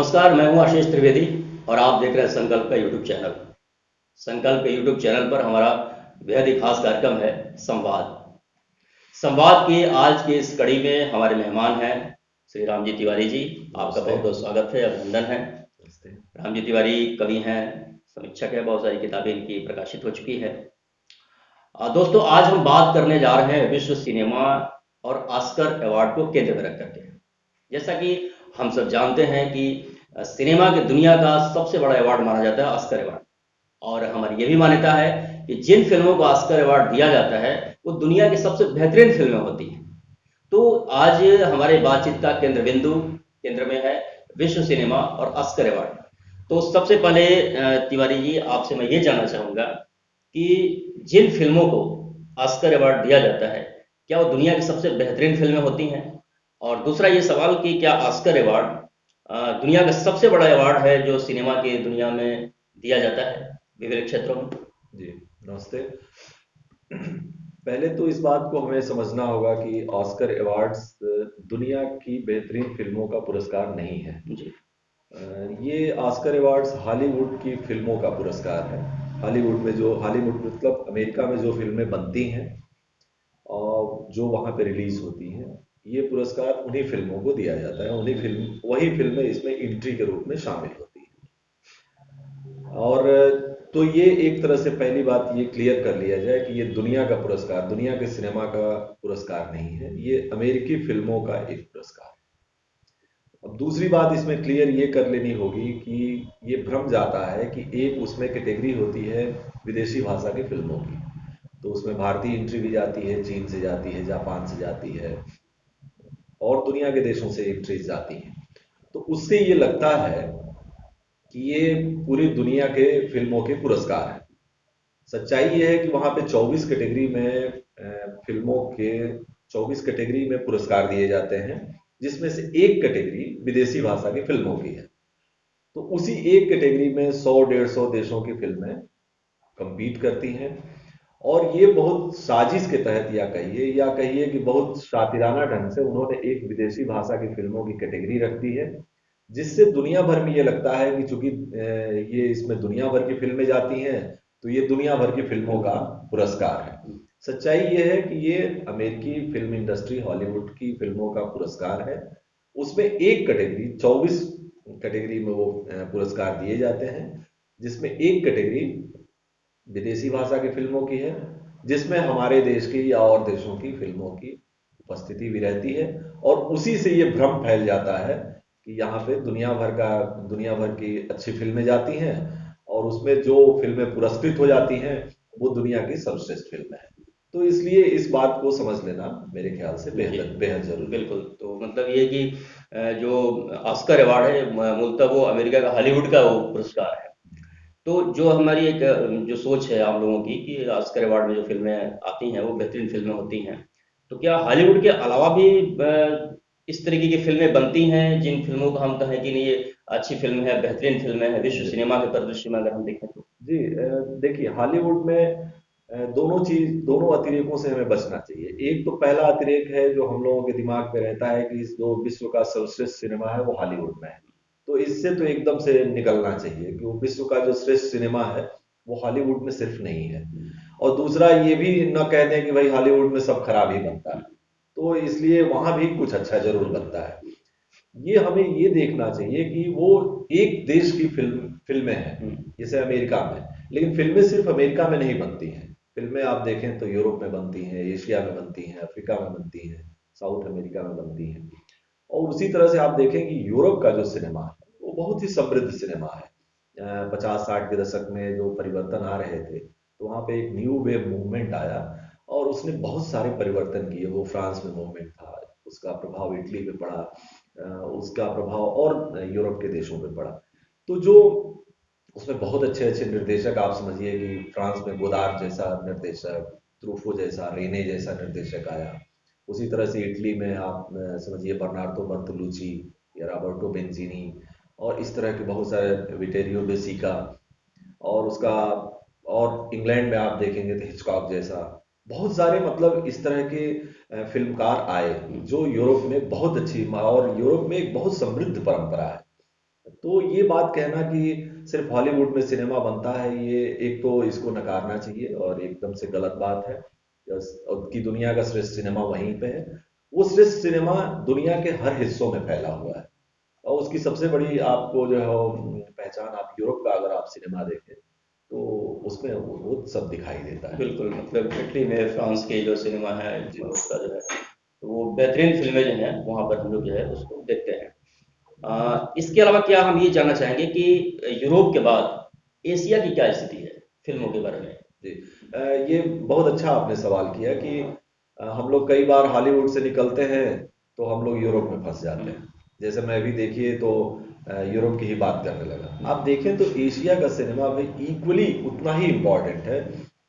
नमस्कार, मैं हूं आशीष त्रिवेदी और आप देख रहे हैं संकल्प का यूट्यूब चैनल। संकल्प के यूट्यूब चैनल पर हमारा बेहद ही खास कार्यक्रम है संवाद। संवाद की आज की इस कड़ी में हमारे मेहमान हैं श्री राम जी तिवारी जी। आपका बहुत बहुत स्वागत है, अभिनंदन है। राम जी तिवारी कवि हैं, समीक्षक है, बहुत सारी किताबें इनकी प्रकाशित हो चुकी है। दोस्तों, आज हम बात करने जा रहे हैं विश्व सिनेमा और ऑस्कर अवार्ड को केंद्र में रख करके। जैसा कि हम सब जानते हैं कि सिनेमा की दुनिया का सबसे बड़ा अवार्ड माना जाता है ऑस्कर अवार्ड, और हमारी ये भी मान्यता है कि जिन फिल्मों को ऑस्कर अवार्ड दिया जाता है वो दुनिया की सबसे बेहतरीन फिल्में होती हैं। तो आज हमारे बातचीत का केंद्र में है विश्व सिनेमा और ऑस्कर अवार्ड। तो सबसे पहले तिवारी जी, आपसे मैं ये जानना चाहूँगा कि जिन फिल्मों को ऑस्कर अवार्ड दिया जाता है, क्या वो दुनिया की सबसे बेहतरीन फिल्में होती हैं? और दूसरा ये सवाल कि क्या ऑस्कर अवार्ड दुनिया का सबसे बड़ा अवार्ड है जो सिनेमा की दुनिया में दिया जाता है विभिन्न क्षेत्रों में? जी, नमस्ते। पहले तो इस बात को हमें समझना होगा कि ऑस्कर अवार्ड्स दुनिया की बेहतरीन फिल्मों का पुरस्कार नहीं है। जी। ये ऑस्कर अवार्ड्स हॉलीवुड की फिल्मों का पुरस्कार है। हॉलीवुड मतलब अमेरिका में जो फिल्में बनती हैं और जो वहाँ पे रिलीज होती हैं, ये पुरस्कार उन्हीं फिल्मों को दिया जाता है। वही फिल्में इसमें एंट्री के रूप में शामिल होती हैं। और तो ये एक तरह से पहली बात ये क्लियर कर लिया जाए कि ये दुनिया का पुरस्कार, दुनिया के सिनेमा का पुरस्कार नहीं है, ये अमेरिकी फिल्मों का एक पुरस्कार है। अब दूसरी बात इसमें क्लियर ये कर लेनी होगी कि ये भ्रम जाता है कि एक उसमें कैटेगरी होती है विदेशी भाषा की फिल्मों की, तो उसमें भारतीय एंट्री भी जाती है, चीन से जाती है, जापान से जाती है और दुनिया के देशों से एंट्रीज जाती हैं। तो उससे ये लगता है कि ये पूरी दुनिया के फिल्मों के पुरस्कार हैं। सच्चाई ये है कि वहां पे 24 कैटेगरी में फिल्मों के 24 कैटेगरी में पुरस्कार दिए जाते हैं, जिसमें से एक कैटेगरी विदेशी भाषा की फिल्मों की है। तो उसी एक कैटेगरी में 100-150 देशों की फिल्में compete करती हैं और ये बहुत साजिश के तहत या कहिए कि बहुत शातिराना ढंग से उन्होंने एक विदेशी भाषा की फिल्मों की कैटेगरी रख दी है, जिससे दुनिया भर में ये लगता है कि चूंकि ये इसमें दुनिया भर की फिल्में जाती हैं, तो ये दुनिया भर की फिल्मों का पुरस्कार है। सच्चाई ये है कि ये अमेरिकी फिल्म इंडस्ट्री, हॉलीवुड की फिल्मों का पुरस्कार है। उसमें एक कैटेगरी, 24 कैटेगरी में वो पुरस्कार दिए जाते हैं, जिसमें एक कैटेगरी विदेशी भाषा की फिल्मों की है, जिसमें हमारे देश की या और देशों की फिल्मों की उपस्थिति भी रहती है। और उसी से ये भ्रम फैल जाता है कि यहाँ पे दुनिया भर की अच्छी फिल्में जाती हैं और उसमें जो फिल्में पुरस्कृत हो जाती हैं वो दुनिया की सर्वश्रेष्ठ फिल्म है। तो इसलिए इस बात को समझ लेना मेरे ख्याल से जी, बेहद बेहद जरूरी है। बिल्कुल। तो मतलब ये कि जो ऑस्कर अवार्ड है मूलतः वो अमेरिका का हॉलीवुड का वो पुरस्कार है। तो जो हमारी एक जो सोच है आम लोगों की कि ऑस्कर अवार्ड में जो फिल्में आती हैं वो बेहतरीन फिल्में होती हैं, तो क्या हॉलीवुड के अलावा भी इस तरीके की फिल्में बनती हैं जिन फिल्मों को हम कहें कि नहीं ये अच्छी फिल्म है, बेहतरीन फिल्में हैं विश्व जी सिनेमा के परिदृश्य में अगर हम देखें तो? जी, देखिए हॉलीवुड में दोनों अतिरेकों से हमें बचना चाहिए। एक तो पहला अतिरेक है जो हम लोगों के दिमाग में रहता है कि इस जो विश्व का सर्वश्रेष्ठ सिनेमा है वो हॉलीवुड में है। तो इससे तो एकदम से निकलना चाहिए कि वो विश्व का जो श्रेष्ठ सिनेमा है वो हॉलीवुड में सिर्फ नहीं है। और दूसरा ये भी न कह दें कि भाई हॉलीवुड में सब खराब ही बनता है, तो इसलिए वहां भी कुछ अच्छा जरूर बनता है। ये हमें ये देखना चाहिए कि वो एक देश की फिल्में हैं, जैसे अमेरिका में, लेकिन फिल्में सिर्फ अमेरिका में नहीं बनती हैं। फिल्में आप देखें तो यूरोप में बनती हैं, एशिया में बनती हैं, अफ्रीका में बनती हैं, साउथ अमेरिका में बनती हैं। और उसी तरह से आप देखें कि यूरोप का जो सिनेमा है वो बहुत ही समृद्ध सिनेमा है। 50-60 के दशक में जो परिवर्तन आ रहे थे, तो वहाँ पे एक न्यू वेव मूवमेंट आया और उसने बहुत सारे परिवर्तन किए। वो फ्रांस में मूवमेंट था, उसका प्रभाव इटली पे पड़ा, उसका प्रभाव और यूरोप के देशों पे पड़ा। तो जो उसमें बहुत अच्छे अच्छे निर्देशक, आप समझिए कि फ्रांस में गोदार जैसा निर्देशक, ट्रूफो जैसा, रेने जैसा निर्देशक आया। उसी तरह से इटली में आप समझिए बर्नार्डो बर्तोलुची या रॉबर्टो बेंजीनी, और इस तरह के बहुत सारे, विटेरियो बेसिका, और उसका, और इंग्लैंड में आप देखेंगे तो हिचकॉक जैसा बहुत सारे, मतलब इस तरह के फिल्मकार आए जो यूरोप में बहुत अच्छी, और यूरोप में एक बहुत समृद्ध परंपरा है। तो ये बात कहना कि सिर्फ हॉलीवुड में सिनेमा बनता है, ये एक तो इसको नकारना चाहिए और एकदम से गलत बात है। कि दुनिया का श्रेष्ठ सिनेमा वहीं पे है। वो श्रेष्ठ सिनेमा दुनिया के हर हिस्सों में फैला हुआ है, और उसकी सबसे बड़ी आपको जो है पहचान, आप यूरोप का अगर आप सिनेमा देखें तो उसमें वो सब दिखाई देता है। बिल्कुल, मतलब इटली में, फ्रांस के जो सिनेमा है जी। उसका जो है, तो वो बेहतरीन फिल्में जो हैं वहाँ पर हम लोग जो है उसको देखते हैं। इसके अलावा क्या हम ये जानना चाहेंगे कि यूरोप के बाद एशिया की क्या स्थिति है फिल्मों के बारे में? जी। ये बहुत अच्छा आपने सवाल किया कि हम लोग कई बार हॉलीवुड से निकलते हैं तो हम लोग यूरोप में फंस जाते हैं। जैसे मैं अभी देखिए तो यूरोप की ही बात करने लगा। आप देखें तो एशिया का सिनेमा भी इक्वली उतना ही इम्पोर्टेंट है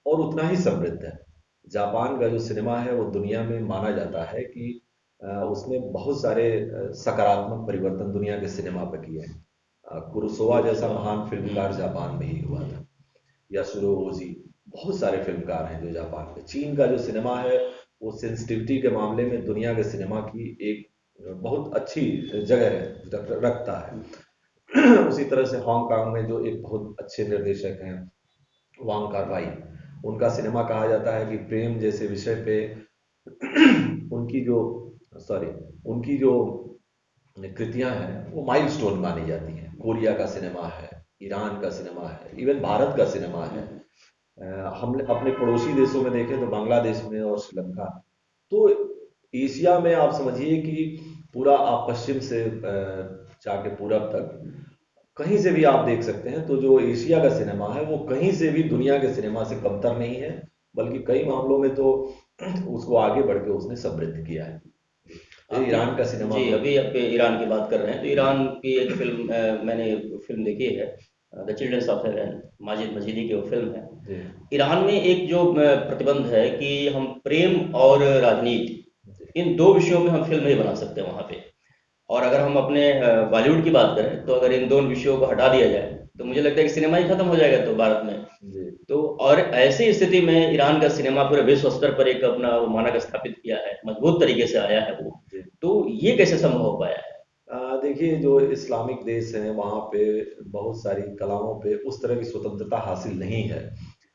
और उतना ही समृद्ध है। जापान का जो सिनेमा है वो दुनिया में माना जाता है कि उसने बहुत सारे सकारात्मक परिवर्तन दुनिया के सिनेमा पर किए हैं। कुरोसावा जैसा महान फिल्मकार जापान में ही हुआ था, यासुरो ओजी, बहुत सारे फिल्मकार हैं जो जापान के। चीन का जो सिनेमा है वो सेंसिटिविटी के मामले में दुनिया के सिनेमा की एक बहुत अच्छी जगह रखता है। उसी तरह से हांगकांग में जो एक बहुत अच्छे निर्देशक हैं, वांग कार वाई, उनका सिनेमा कहा जाता है कि प्रेम जैसे विषय पे उनकी जो सॉरी उनकी जो कृतियां हैं वो माइलस्टोन मानी जाती हैं। कोरिया का सिनेमा है, ईरान का सिनेमा है, इवन भारत का सिनेमा है। हम अपने पड़ोसी देशों में देखें तो बांग्लादेश में और श्रीलंका। तो एशिया में आप समझिए कि पूरा आप पश्चिम से जाके पूरब तक कहीं से भी आप देख सकते हैं। तो जो एशिया का सिनेमा है वो कहीं से भी दुनिया के सिनेमा से कमतर नहीं है, बल्कि कई मामलों में तो उसको आगे बढ़ के उसने समृद्ध किया है। आप ईरान का सिनेमा जी, तो अभी आप ईरान की बात कर रहे हैं तो ईरान की एक फिल्म मैंने फिल्म देखी है, the childrens of heaven, Majid Majidi की वो फिल्म है। जी ईरान में एक जो प्रतिबंध है कि हम प्रेम और राजनीति, जी इन दो विषयों में हम फिल्म नहीं बना सकते वहाँ पे। और अगर हम अपने बॉलीवुड की बात करें तो अगर इन दोनों विषयों को हटा दिया जाए तो मुझे लगता है कि सिनेमा ही खत्म हो जाएगा तो भारत में। जी तो और ऐसी स्थिति में ईरान का सिनेमा पूरे विश्व स्तर पर एक अपना वो मानक स्थापित किया है, मजबूत तरीके से आया है वो। जी। तो ये कैसे संभव हो पाया है? देखिए, जो इस्लामिक देश हैं वहाँ पे बहुत सारी कलाओं पे उस तरह की स्वतंत्रता हासिल नहीं है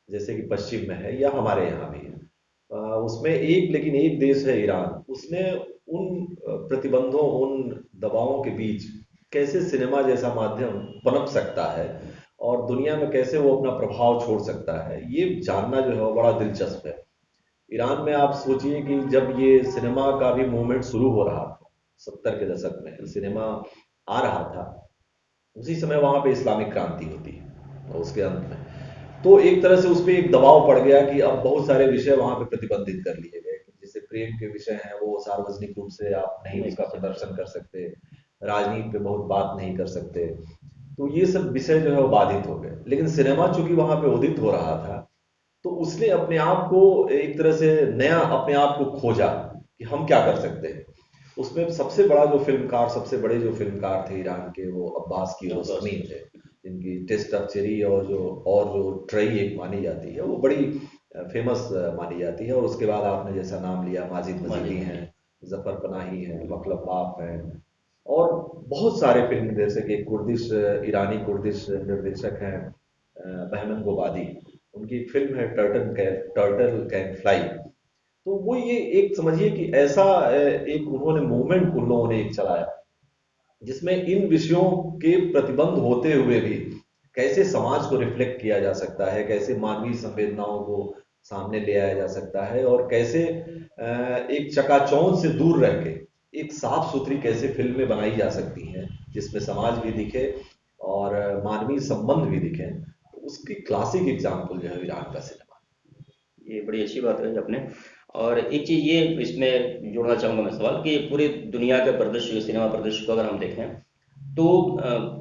जैसे कि पश्चिम में है या हमारे यहाँ भी है। उसमें एक, लेकिन एक देश है ईरान, उसने उन प्रतिबंधों, उन दबावों के बीच कैसे सिनेमा जैसा माध्यम पनप सकता है और दुनिया में कैसे वो अपना प्रभाव छोड़ सकता है, ये जानना जो है वो बड़ा दिलचस्प है। ईरान में आप सोचिए कि जब ये सिनेमा का भी मूवमेंट शुरू हो रहा था, 70 के दशक में सिनेमा आ रहा था, उसी समय वहां पे इस्लामिक क्रांति होती है और उसके अंत में तो एक तरह से उस पर एक दबाव पड़ गया कि अब बहुत सारे विषय वहां पे प्रतिबंधित कर लिए गए कि जैसे प्रेम के विषय हैं वो सार्वजनिक रूप से आप नहीं नहीं उसका कर सकते। प्रदर्शन कर सकते, राजनीति पे बहुत बात नहीं कर सकते। तो ये सब विषय जो है वो बाधित हो गए, लेकिन सिनेमा चूंकि वहां पे उदित हो रहा था तो उसने अपने आप को एक तरह से नया अपने आप को खोजा कि हम क्या कर सकते हैं। उसमें सबसे बड़ा जो फिल्मकार, सबसे बड़े जो फिल्मकार थे ईरान के, वो अब्बास हाँ, बस। कियारोस्तामी थे, जिनकी टेस्ट ऑफ चेरी और जो ट्रई एक मानी जाती है वो बड़ी फेमस मानी जाती है। और उसके बाद आपने जैसा नाम लिया, माजिद मजीदी माजिद हैं, मजीद। जफर पनाही हैं, मखलफ बाप हैं, और बहुत सारे फिल्म जैसे कि कुर्दिश, ईरानी कुर्दिश निर्देशक हैं बहमन गोबादी, उनकी एक फिल्म है टर्टल कैन फ्लाई। तो वो ये एक समझिए कि ऐसा एक उन्होंने मूवमेंट उन लोगों ने एक चलाया जिसमें इन विषयों के प्रतिबंध होते हुए भी कैसे समाज को रिफ्लेक्ट किया जा सकता है, कैसे मानवीय संवेदनाओं को सामने ले आया जा सकता है, और कैसे एक चकाचौंध से दूर रह के एक साफ सुथरी कैसे फिल्में बनाई जा सकती हैं जिसमें समाज भी दिखे और मानवीय संबंध भी दिखे। तो उसकी क्लासिक एग्जाम्पल जो है ईरान का सिनेमा। ये बड़ी अच्छी बात कही आपने। और एक चीज़ ये इसमें जोड़ना चाहूँगा मैं सवाल कि पूरी दुनिया के परिदृश्य, सिनेमा परिदृश्य को अगर हम देखें तो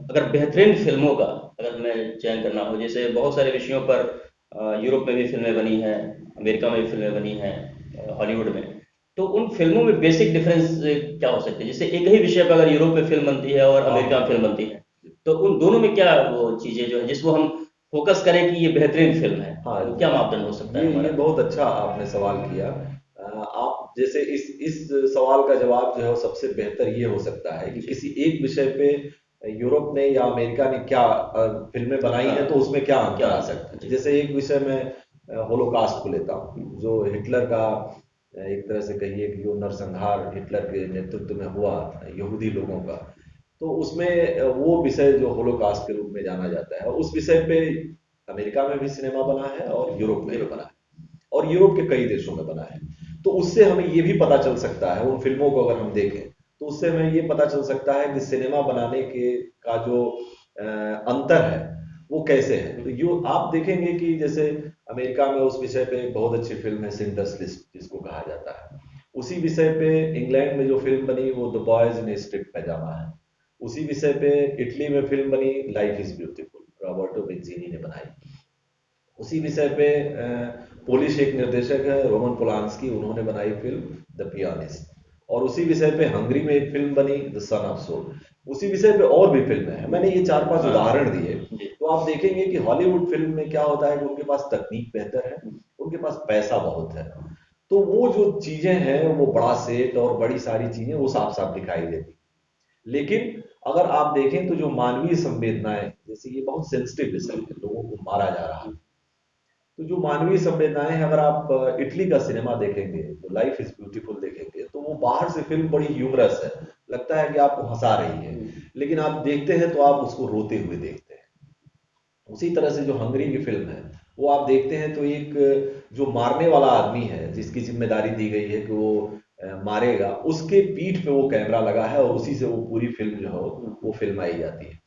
अगर बेहतरीन फिल्मों का अगर हमें चयन करना हो, जैसे बहुत सारे विषयों पर यूरोप में भी फिल्में बनी हैं, अमेरिका में भी फिल्में बनी हैं, हॉलीवुड में, तो उन फिल्मों में बेसिक डिफरेंस क्या हो सकते हैं? जैसे एक ही विषय पर अगर यूरोप में फिल्म बनती है और हाँ अमेरिका में फिल्म बनती है, तो उन दोनों में क्या वो चीज़ें जो है जिसको हम फोकस करें कि ये बेहतरीन फिल्म है, हाँ। वो क्या मापदंड हो सकता है ये हमारा? बहुत अच्छा आपने सवाल किया। आप जैसे इस सवाल का जवाब जो है वो सबसे बेहतर ये हो सकता है कि किसी एक विषय पे यूरोप ने या अमेरिका ने क्या फिल्में बनाई हैं, तो उसमें क्या अंतर क्या आ अंतर सकता है। जी। जैसे एक विषय में होलोकास्ट को लेता हूँ, जो हिटलर का एक तरह से कहिए कि जो नरसंहार हिटलर के नेतृत्व में हुआ यहूदी लोगों का, तो उसमें वो विषय जो होलोकास्ट के रूप में जाना जाता है, उस विषय पे अमेरिका में भी सिनेमा बना है और यूरोप में भी बना है, और यूरोप के कई देशों में बना है। तो उससे हमें ये भी पता चल सकता है, उन फिल्मों को अगर हम देखें तो उससे हमें ये पता चल सकता है कि सिनेमा बनाने के का जो अंतर है वो कैसे है। तो यो आप देखेंगे कि जैसे अमेरिका में उस विषय पे एक बहुत अच्छी फिल्म है सिंडर्स लिस्ट जिसको कहा जाता है। उसी विषय पे इंग्लैंड में जो फिल्म बनी वो द बॉयज इन स्ट्रिप्ट पैजामा है। उसी विषय पे इटली में फिल्म बनी लाइफ इज ब्यूटीफुल, रॉबर्टो बेंजीनी ने बनाई। उसी विषय पे पोलिश एक निर्देशक है रोमन पोलांस्की, उन्होंने बनाई फिल्म द पियानिस्ट। और उसी विषय पे हंगरी में एक फिल्म बनी द सन ऑफ सोल। उसी विषय पे और भी फिल्में हैं, मैंने ये 4-5 हाँ उदाहरण दिए। जी। तो आप देखेंगे कि हॉलीवुड फिल्म में क्या होता है कि उनके पास तकनीक बेहतर है, उनके पास पैसा बहुत है, तो वो जो चीजें हैं वो बड़ा सेट और बड़ी सारी चीजें वो साफ साफ दिखाई देती। लेकिन अगर आप देखें तो जो मानवीय संवेदनाएं, जैसे ये बहुत सेंसिटिव विषय है, लोगों को मारा जा रहा है, तो जो मानवीय संवेदनाएं हैं, अगर आप इटली का सिनेमा देखेंगे, जो लाइफ इज ब्यूटीफुल देखेंगे, तो वो बाहर से फिल्म बड़ी ह्यूमरस है, लगता है कि आपको हंसा रही है, लेकिन आप देखते हैं तो आप उसको रोते हुए देखते हैं। उसी तरह से जो हंगरी की फिल्म है, वो आप देखते हैं तो एक जो मारने वाला आदमी है जिसकी जिम्मेदारी दी गई है कि वो मारेगा, उसके पीठ पे वो कैमरा लगा है और उसी से वो पूरी फिल्म जो है वो फिल्माई जाती है।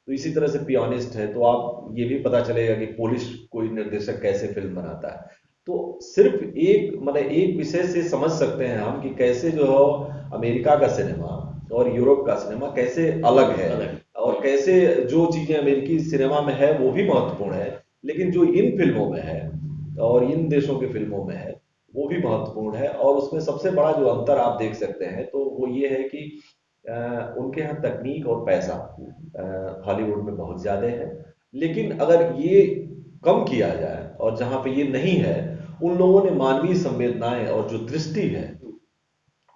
तो इसी तरह से पियानिस्ट है, तो आप ये भी पता चलेगा कि पोलिश कोई निर्देशक कैसे फिल्म बनाता है। तो सिर्फ एक मतलब एक विषय से समझ सकते हैं हम कि कैसे जो है अमेरिका का सिनेमा और यूरोप का सिनेमा कैसे अलग है, अलग। और कैसे जो चीजें अमेरिकी सिनेमा में है वो भी महत्वपूर्ण है, लेकिन जो इन फिल्मों में है और इन देशों की फिल्मों में है वो भी महत्वपूर्ण है। और उसमें सबसे बड़ा जो अंतर आप देख सकते हैं तो वो ये है कि उनके यहाँ तकनीक और पैसा हॉलीवुड में बहुत ज्यादा है, लेकिन अगर ये कम किया जाए और जहां पे ये नहीं है, उन लोगों ने मानवीय संवेदनाएं और जो दृष्टि है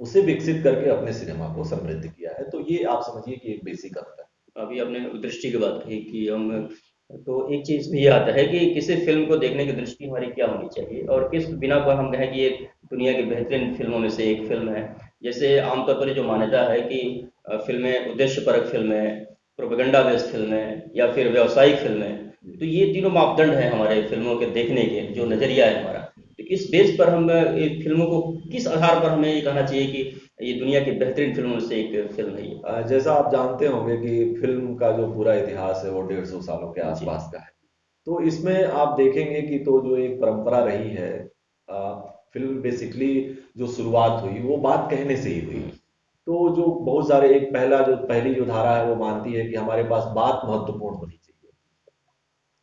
उसे विकसित करके अपने सिनेमा को समृद्ध किया है। तो ये आप समझिए कि एक बेसिक अंतर है। अभी आपने दृष्टि की बात कही कि हम, तो एक चीज़ भी ये आता है कि किसी फिल्म को देखने की दृष्टि हमारी क्या होनी चाहिए और किस बिना पर हम कहें कि ये दुनिया की बेहतरीन फिल्मों में से एक फिल्म है। जैसे आमतौर पर जो मान्यता है कि फिल्में उद्देश्यपरक फिल्में, प्रोपेगेंडा बेस्ड फिल्में या फिर व्यावसायिक फिल्में, तो ये तीनों मापदंड हैं हमारे फिल्मों के देखने के, जो नज़रिया है हमारा। तो इस बेस पर हम फिल्मों को किस आधार पर हमें ये कहना चाहिए कि ये दुनिया की बेहतरीन फिल्मों में से एक फिल्म है ये। जैसा आप जानते होंगे कि फिल्म का जो पूरा इतिहास है वो 150 सालों के जी। आसपास का है। तो इसमें आप देखेंगे कि तो जो एक परंपरा रही है, फिल्म बेसिकली जो शुरुआत हुई वो बात कहने से ही हुई। तो जो बहुत सारे एक पहली जो धारा है वो मानती है कि हमारे पास बात महत्वपूर्ण होनी चाहिए,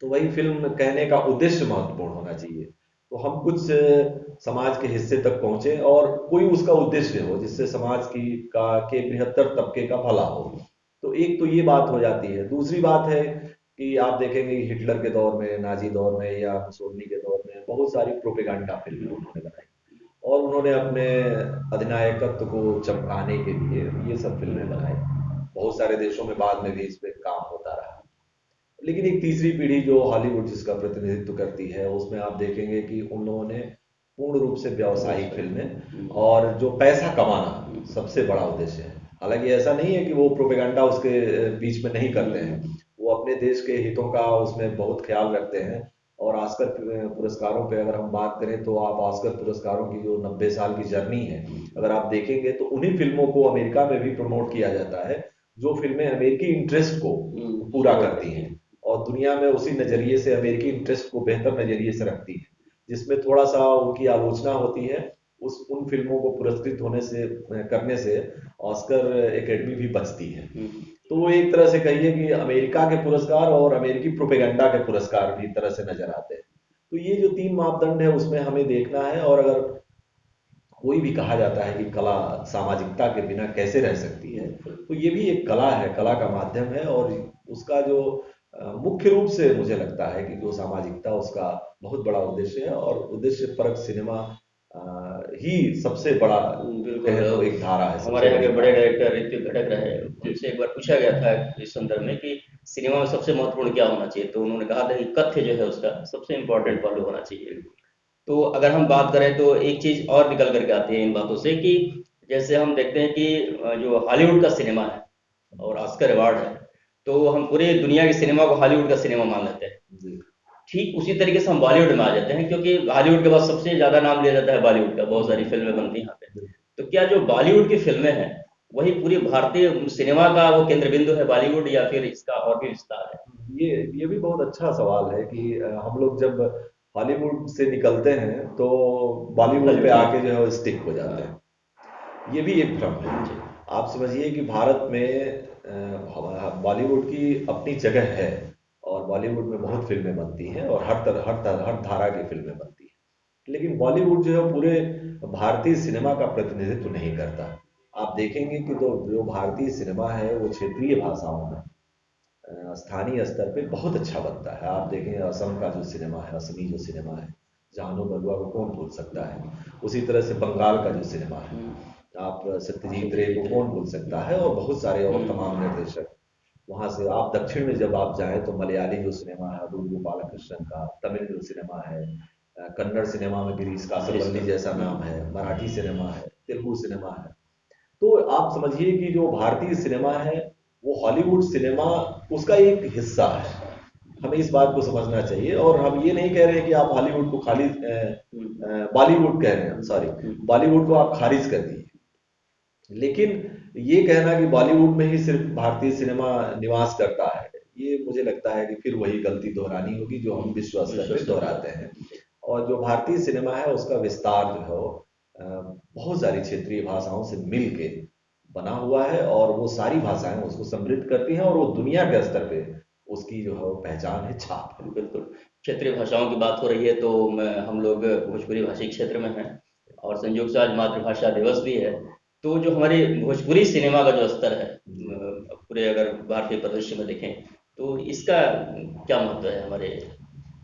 तो वही फिल्म कहने का उद्देश्य महत्वपूर्ण होना चाहिए। तो हम कुछ समाज के हिस्से तक पहुंचे और कोई उसका उद्देश्य हो जिससे समाज की का के बृहत्तर तबके का भला हो। तो एक तो ये बात हो जाती है। दूसरी बात है कि आप देखेंगे कि हिटलर के दौर में, नाजी दौर में या मुसोलिनी के दौर में बहुत सारी प्रोपेगेंडा फिल्में उन्होंने बनाई, और उन्होंने अपने अधिनायकत्व को चमकाने के लिए ये सब फिल्में बनाई। बहुत सारे देशों में बाद में भी इस पे काम होता रहा। लेकिन एक तीसरी पीढ़ी जो हॉलीवुड जिसका प्रतिनिधित्व करती है, उसमें आप देखेंगे कि उन लोगों ने पूर्ण रूप से व्यावसायिक फिल्में और जो पैसा कमाना सबसे बड़ा उद्देश्य है। हालांकि ऐसा नहीं है कि वो प्रोपेगेंडा उसके बीच में नहीं करते हैं, वो अपने देश के हितों का उसमें बहुत ख्याल रखते हैं। और ऑस्कर पुरस्कारों पे अगर हम बात करें तो आप ऑस्कर पुरस्कारों की जो 90 साल की जर्नी है, अगर आप देखेंगे तो उन्हीं फिल्मों को अमेरिका में भी प्रमोट किया जाता है जो फिल्में अमेरिकी इंटरेस्ट को पूरा करती हैं और दुनिया में उसी नजरिए से अमेरिकी इंटरेस्ट को बेहतर नजरिए से रखती है, जिसमें थोड़ा सा उनकी आलोचना होती है। उस उन फिल्मों को पुरस्कृत होने से करने से ऑस्कर एकेडमी भी बचती है। तो वो एक तरह से कहिए कि अमेरिका के पुरस्कार और अमेरिकी प्रोपेगेंडा के पुरस्कार भी एक तरह से नजर आते हैं। तो ये जो तीन मापदंड है उसमें हमें देखना है। और अगर कोई भी कहा जाता है कि कला सामाजिकता के बिना कैसे रह सकती है, तो ये भी एक कला है, कला का माध्यम है। और उसका जो मुख्य रूप से मुझे लगता है कि जो सामाजिकता उसका बहुत बड़ा उद्देश्य है, और उद्देश्य परक सिनेमा ही सबसे बड़ा कहे तो बिल्कुल। एक धारा है, हमारे सबसे यहाँ के बड़ी बड़े धारा डायरेक्टर ऋत्विक घटक रहे, है। जी। उनसे एक बार पूछा गया था इस संदर्भ में कि सिनेमा में सबसे महत्वपूर्ण क्या होना चाहिए, तो उन्होंने कहा था कि कथ्य जो है उसका सबसे इम्पोर्टेंट पहलू होना चाहिए। तो अगर हम बात करें तो एक चीज़ और निकल करके आती है इन बातों से कि जैसे हम देखते हैं कि जो हॉलीवुड का सिनेमा है और ऑस्कर अवार्ड है, तो हम पूरे दुनिया के सिनेमा को हॉलीवुड का सिनेमा मान लेते हैं। जी। ठीक उसी तरीके से हम बॉलीवुड में आ जाते हैं, क्योंकि हॉलीवुड के बाद सबसे ज़्यादा नाम लिया जाता है बॉलीवुड का, बहुत सारी फिल्में बनती हैं यहाँ पे। बिल्कुल। तो क्या जो बॉलीवुड की फिल्में हैं वही पूरी भारतीय सिनेमा का वो केंद्र बिंदु है बॉलीवुड, या फिर इसका और भी विस्तार है? ये भी बहुत अच्छा सवाल है कि हम लोग जब हॉलीवुड से निकलते हैं तो बॉलीवुड पे हॉलीवुड आके जो है स्टिक हो हाँ, जाते हैं। ये भी एक भ्रम है। जी। आप समझिए कि भारत में बॉलीवुड की अपनी जगह है और बॉलीवुड में बहुत फिल्में बनती हैं और हर धारा की फिल्में बनती हैं, लेकिन बॉलीवुड जो है पूरे भारतीय सिनेमा का प्रतिनिधित्व नहीं करता। आप देखेंगे कि तो जो भारतीय सिनेमा है वो क्षेत्रीय भाषाओं में स्थानीय स्तर पे बहुत अच्छा बनता है। आप देखें असम का जो सिनेमा है, असमी जो सिनेमा है, जहानू बरुआ को कौन भूल सकता है। उसी तरह से बंगाल का जो सिनेमा है, हम्म, आप सत्यजीत रे को सत्यजीत रे। कौन भूल सकता है, और बहुत सारे और तमाम हम्म, निर्देशक। वहां से आप दक्षिण में जब आप जाएं तो मलयाली जो सिनेमा है अदूर गोपालकृष्णन का, तमिल जो सिनेमा है, कन्नड़ सिनेमा में गिरीश गिरीश कासरवल्ली जैसा कर्नाड। नाम है, मराठी सिनेमा है, तेलुगु सिनेमा है। तो आप समझिए कि जो भारतीय सिनेमा है वो हॉलीवुड सिनेमा उसका एक हिस्सा है। हमें इस बात को समझना चाहिए, और हम ये नहीं कह रहे हैं कि आप हॉलीवुड को खाली हम्म, बॉलीवुड कह रहे हैं, सॉरी, हम्म, बॉलीवुड को आप खारिज कर दिए। लेकिन ये कहना कि बॉलीवुड में ही सिर्फ भारतीय सिनेमा निवास करता है, ये मुझे लगता है कि फिर वही गलती दोहरानी होगी जो हम विश्व स्तर विश्व पे स्तर पे दोहराते हैं। जाते हैं। और जो भारतीय सिनेमा है उसका विस्तार जो है वो बहुत सारी क्षेत्रीय भाषाओं से मिल के बना हुआ है, और वो सारी भाषाएं उसको समृद्ध करती हैं, और वो दुनिया के स्तर पे उसकी जो है वो पहचान है, छाप है। बिल्कुल। क्षेत्रीय भाषाओं की बात हो रही है तो हम लोग भोजपुरी भाषी क्षेत्र में हैं और संयोग से आज मातृभाषा दिवस भी है। तो जो हमारे भोजपुरी सिनेमा का जो स्तर है, जी। पूरे अगर भारतीय परिदृश्य में देखें तो इसका क्या महत्व है हमारे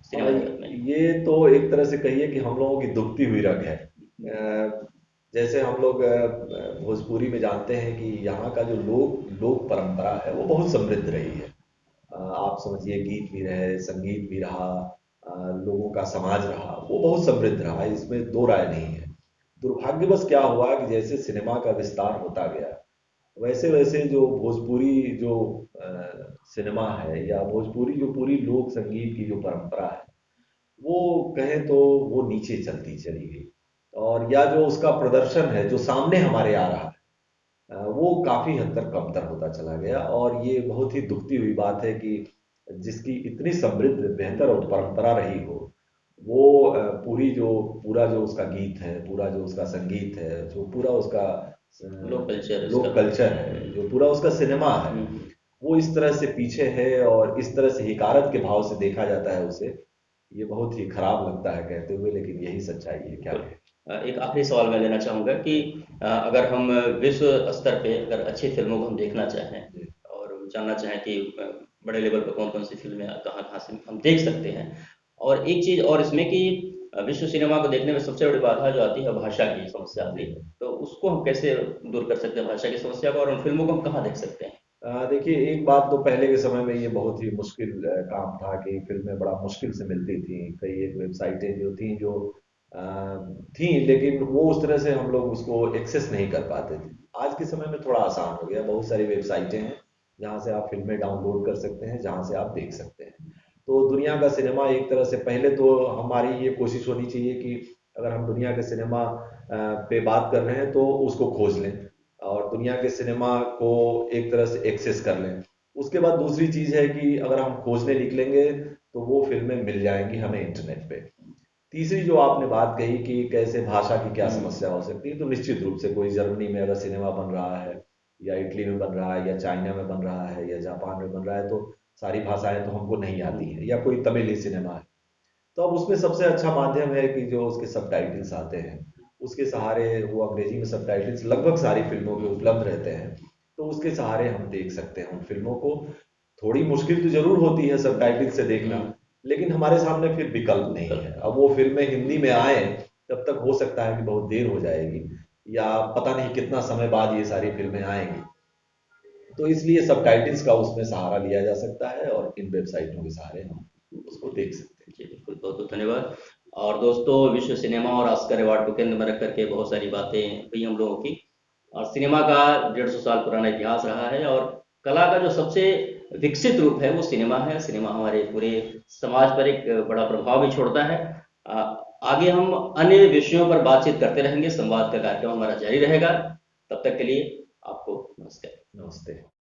सिनेमा जगत में? ये तो एक तरह से कहिए कि हम लोगों की दुखती हुई रग है। जैसे हम लोग भोजपुरी में जानते हैं कि यहाँ का जो लोक लोक परंपरा है वो बहुत समृद्ध रही है। आप समझिए गीत भी रहे, संगीत भी रहा, लोगों का समाज रहा, वो बहुत समृद्ध रहा, इसमें दो राय नहीं है। दुर्भाग्यवश क्या हुआ कि जैसे सिनेमा का विस्तार होता गया, वैसे वैसे जो भोजपुरी जो सिनेमा है या भोजपुरी जो पूरी लोक संगीत की जो परंपरा है, वो कहें तो वो नीचे चलती चली गई। और या जो उसका प्रदर्शन है जो सामने हमारे आ रहा है, वो काफी हद तक कमतर होता चला गया। और ये बहुत ही दुखती हुई बात है कि जिसकी इतनी समृद्ध बेहतर और परंपरा रही हो, वो पूरा जो उसका गीत है, पूरा जो उसका संगीत है, जो पूरा उसका लोक कल्चर इसका। लोक कल्चर है, जो पूरा उसका सिनेमा है, हम्म, वो इस तरह से पीछे है और इस तरह से हिकारत के भाव से देखा जाता है उसे। ये बहुत ही खराब लगता है कहते हुए, लेकिन यही सच्चाई है, क्या बिल्कुल। कहें। एक आखिरी सवाल मैं लेना चाहूँगा कि अगर हम विश्व स्तर पे अगर अच्छी फिल्मों को हम देखना चाहें जी। और जानना चाहें कि बड़े लेवल पर कौन-कौन सी फिल्में कहाँ कहाँ से हम देख सकते हैं, और एक चीज़ और इसमें कि विश्व सिनेमा को देखने में सबसे बड़ी बाधा जो आती है भाषा की समस्या जी। आती है। तो उसको हम कैसे दूर कर सकते हैं भाषा की समस्या को, और उन फिल्मों को हम कहाँ देख सकते हैं? देखिए, एक बात तो पहले के समय में ये बहुत ही मुश्किल काम था कि फिल्में बड़ा मुश्किल से मिलती थी। कई एक वेबसाइटें जो थी जो अ, थी, लेकिन वो उस तरह से हम लोग उसको एक्सेस नहीं कर पाते थे। आज के समय में थोड़ा आसान हो गया, बहुत सारी वेबसाइटें हैं जहाँ से आप फिल्में डाउनलोड कर सकते हैं, जहाँ से आप देख सकते हैं। तो दुनिया का सिनेमा एक तरह से पहले तो हमारी ये कोशिश होनी चाहिए कि अगर हम दुनिया के सिनेमा पे बात कर रहे हैं तो उसको खोज लें और दुनिया के सिनेमा को एक तरह से एक्सेस कर लें। उसके बाद दूसरी चीज़ है कि अगर हम खोजने निकलेंगे तो वो फिल्में मिल जाएंगी हमें इंटरनेट पे। तीसरी जो आपने बात कही कि कैसे भाषा की क्या हुँ, समस्या हो सकती है, तो निश्चित रूप से कोई जर्मनी में अगर सिनेमा बन रहा है या इटली में बन रहा है या चाइना में बन रहा है या जापान में बन रहा है, तो सारी भाषाएं तो हमको नहीं हुँ, आती हैं, या कोई तमिल ही सिनेमा है, तो अब उसमें सबसे अच्छा माध्यम है कि जो उसके सबटाइटल्स आते हैं, उसके सहारे वो अंग्रेजी में सबटाइटल्स लगभग सारी फिल्मों के उपलब्ध रहते हैं, तो उसके सहारे हम देख सकते हैं उन फिल्मों को। थोड़ी मुश्किल तो जरूर होती है सबटाइटल से देखना, हुँ, लेकिन हमारे सामने फिर विकल्प नहीं है। विकल्प अब नहीं। वो फिल्में हिंदी में आए तब तक हो सकता है कि बहुत देर हो जाएगी, या पता नहीं कितना समय बाद ये सारी फिल्में आएंगी। तो इसलिए सबटाइटल्स का उसमें सहारा लिया जा सकता है और इन वेबसाइटों के सहारे हम उसको देख सकते हैं। जी बिल्कुल, बहुत बहुत धन्यवाद। और दोस्तों, विश्व सिनेमा और ऑस्कर अवार्ड को केंद्र में रख करके बहुत सारी बातें हुई हम लोगों की। और सिनेमा का 150 साल पुराना इतिहास रहा है, और कला का जो सबसे विकसित रूप है वो सिनेमा है। सिनेमा हमारे पूरे समाज पर एक बड़ा प्रभाव भी छोड़ता है। आगे हम अन्य विषयों पर बातचीत करते रहेंगे, संवाद का कार्यक्रम हमारा जारी रहेगा। तब तक के लिए आपको नमस्कार। नमस्ते।